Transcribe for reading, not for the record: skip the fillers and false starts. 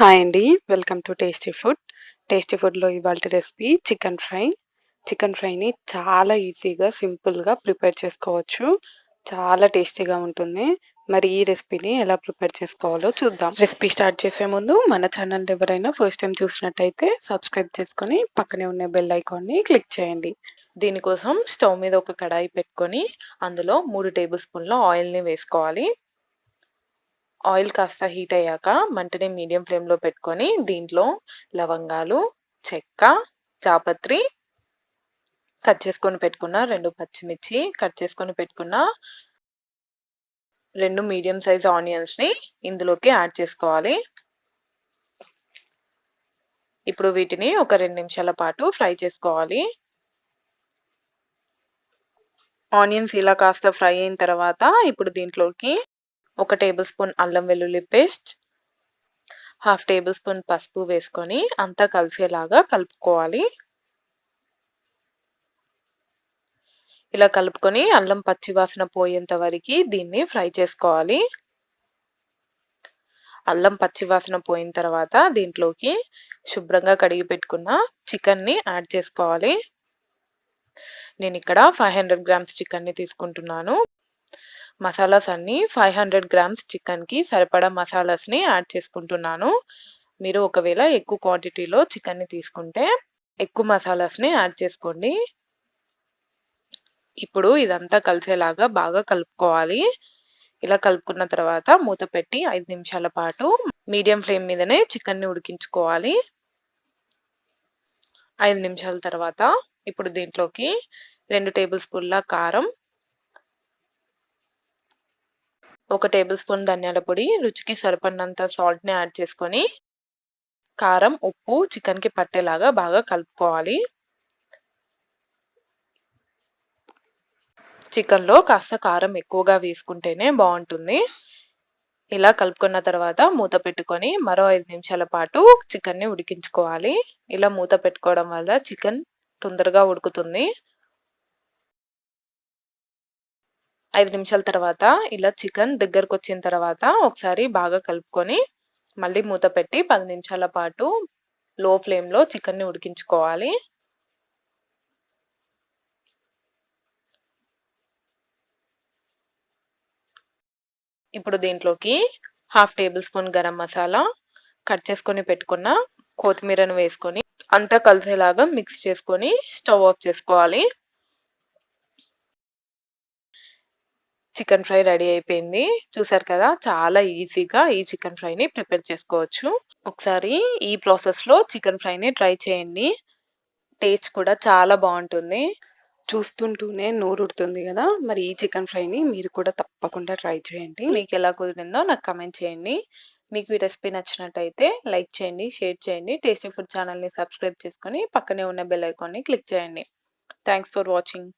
Hi అండి. Welcome to tasty food. Tasty ఫుడ్‌లో ఇవాల్టి రెసిపీ చికెన్ ఫ్రై. చికెన్ ఫ్రైని చాలా ఈజీగా, సింపుల్‌గా ప్రిపేర్ చేసుకోవచ్చు. చాలా టేస్టీగా ఉంటుంది. మరి ఈ రెసిపీని ఎలా ప్రిపేర్ చేసుకోవాలో చూద్దాం. రెసిపీ స్టార్ట్ చేసే ముందు మన ఛానల్ ఎవరైనా ఫస్ట్ టైం చూసినట్టయితే సబ్స్క్రైబ్ చేసుకొని పక్కనే ఉన్న బెల్ ఐకాన్‌ని క్లిక్ చేయండి. దీనికోసం స్టవ్ మీద ఒక కడాయి పెట్టుకొని అందులో 3 టేబుల్ స్పూన్ల ఆయిల్‌ని వేసుకోవాలి. ఆయిల్ కాస్త హీట్ అయ్యాక మంటని మీడియం ఫ్లేమ్‌లో పెట్టుకొని దీంట్లో లవంగాలు, చెక్క, జాపత్రి, కట్ చేసుకొని పెట్టుకున్న 2 పచ్చిమిర్చి, కట్ చేసుకొని పెట్టుకున్న 2 మీడియం సైజ్ ఆనియన్స్‌ని ఇందులోకి యాడ్ చేసుకోవాలి. ఇప్పుడు వీటిని ఒక 2 నిమిషాల పాటు ఫ్రై చేసుకోవాలి. ఆనియన్స్ ఇలా కాస్త ఫ్రై అయిన తర్వాత ఇప్పుడు దీంట్లోకి 1 టేబుల్ స్పూన్ అల్లం వెల్లుల్లి పేస్ట్, హాఫ్ టేబుల్ స్పూన్ పసుపు వేసుకొని అంతా కలిసేలాగా కలుపుకోవాలి. ఇలా కలుపుకొని అల్లం పచ్చి వాసన పోయేంత వరకు దీన్ని ఫ్రై చేసుకోవాలి. అల్లం పచ్చి వాసన పోయిన తర్వాత దీంట్లోకి శుభ్రంగా కడిగి పెట్టుకున్న చికెన్ని యాడ్ చేసుకోవాలి. నేను ఇక్కడ 500 గ్రామ్స్ చికెన్ని తీసుకుంటున్నాను. మసాలాస్ అన్నీ 500 గ్రామ్స్ చికెన్‌కి సరిపడా మసాలాస్‌ని యాడ్ చేసుకుంటున్నాను. మీరు ఒకవేళ ఎక్కువ క్వాంటిటీలో చికెన్‌ని తీసుకుంటే ఎక్కువ మసాలాస్‌ని యాడ్ చేసుకోండి. ఇప్పుడు ఇదంతా కలిసేలాగా బాగా కలుపుకోవాలి. ఇలా కలుపుకున్న తర్వాత మూత పెట్టి 5 నిమిషాల పాటు మీడియం ఫ్లేమ్ మీదనే చికెన్‌ని ఉడికించుకోవాలి. 5 నిమిషాల తర్వాత ఇప్పుడు దీంట్లోకి 2 టేబుల్ స్పూన్ల కారం, 1 టేబుల్ స్పూన్ ధనియాల పొడి, రుచికి సరిపడినంత సాల్ట్‌ని యాడ్ చేసుకొని కారం, ఉప్పు చికెన్‌కి పట్టేలాగా బాగా కలుపుకోవాలి. చికెన్‌లో కాస్త కారం ఎక్కువగా వేసుకుంటేనే బావుంటుంది. ఇలా కలుపుకున్న తర్వాత మూత పెట్టుకొని మరో 5 నిమిషాల పాటు చికెన్‌ని ఉడికించుకోవాలి. ఇలా మూత పెట్టుకోవడం వల్ల చికెన్ తొందరగా ఉడుకుతుంది. 5 నిమిషాల తర్వాత ఇలా చికెన్ దగ్గరకొచ్చిన తర్వాత ఒకసారి బాగా కలుపుకొని మళ్ళీ మూత పెట్టి 10 నిమిషాల పాటు లో ఫ్లేమ్‌లో చికెన్‌ని ఉడికించుకోవాలి. ఇప్పుడు దీంట్లోకి half table spoon garam masala, cut చేసుకొని పెట్టుకున్న కొత్తిమీరను వేసుకొని అంతా కలిసేలాగా మిక్స్ చేసుకొని స్టవ్ ఆఫ్ చేసుకోవాలి. చికెన్ ఫ్రై రెడీ అయిపోయింది. చూసారు కదా! చాలా ఈజీగా ఈ చికెన్ ఫ్రైని ప్రిపేర్ చేసుకోవచ్చు. ఒకసారి ఈ ప్రాసెస్‌లో చికెన్ ఫ్రైని ట్రై చేయండి. టేస్ట్ కూడా చాలా బావుంటుంది. చూస్తుంటూనే నోరూరుతుంది గదా! మరి ఈ చికెన్ ఫ్రైని మీరు కూడా తప్పకుండా ట్రై చేయండి. మీకెలా కుదిరిందో నాకు కామెంట్ చేయండి. మీకు ఈ రెసిపీ నచ్చినట్టయితే లైక్ చేయండి, షేర్ చేయండి. టేస్టీ ఫుడ్ ఛానల్‌ని సబ్స్క్రైబ్ చేసుకొని పక్కనే ఉన్న బెల్ ఐకాన్‌ని క్లిక్ చేయండి. Thanks for watching.